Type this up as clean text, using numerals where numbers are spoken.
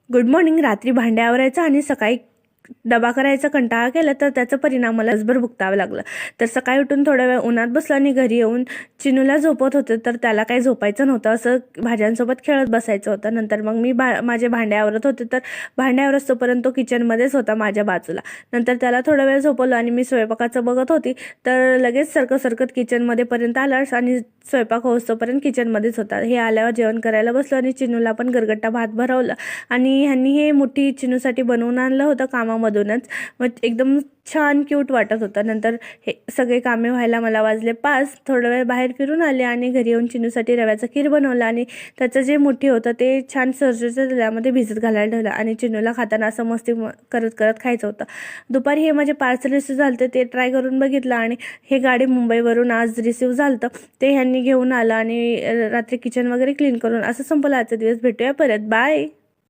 Good morning. रात्री भांडे आवरायचं आणि सकाळी डबा करायचा कंटाळा केला तर त्याचा परिणाम मला दिवसभर भुगतावं लागलं. तर सकाळी उठून थोड्या वेळ उन्हात बसलं आणि घरी येऊन चिनूला झोपत होते, तर त्याला काही झोपायचं नव्हतं, असं भाज्यांसोबत खेळत बसायचं होतं. नंतर मग मी माझे भांडे आवरत होते, तर भांडे आवरत तोपर्यंत तो किचनमध्येच होता माझ्या बाजूला. नंतर त्याला थोडा वेळ झोपवलं आणि मी स्वयंपाकाचं बघत होती, तर लगेच सरकत किचनमध्ये पर्यंत आला आणि स्वयंपाक होतोपर्यंत किचनमध्येच होता. हे आल्यावर जेवण करायला बसलो आणि चिनूला पण गरगट्टा भात भरवलं आणि ह्यांनी हे मोठी चिनूसाठी बनवून आणलं होतं कामामधूनच. मग एकदम छान क्यूट वाटत होतं. नंतर हे सगळे कामे व्हायला मला वाजले 5. थोडा वेळ बाहेर फिरून आले आणि घरी येऊन चिनूसाठी रव्याचं खीर बनवलं आणि त्याचं जे मोठी होतं ते छान सरसरीच्या तेलामध्ये भिजत घालायला ठेवलं आणि चिनूला खाताना असं मस्ती करत करत खायचं होतं. दुपारी हे माझे पार्सल रिसीव झालं ते ट्राय करून बघितलं आणि हे गाडी मुंबईवरून आज रिसीव झालं ते ह्यांनी घेऊन आलं आणि रात्री किचन वगैरे क्लीन करून असं संपलं आजचा दिवस. भेटूया परत. बाय.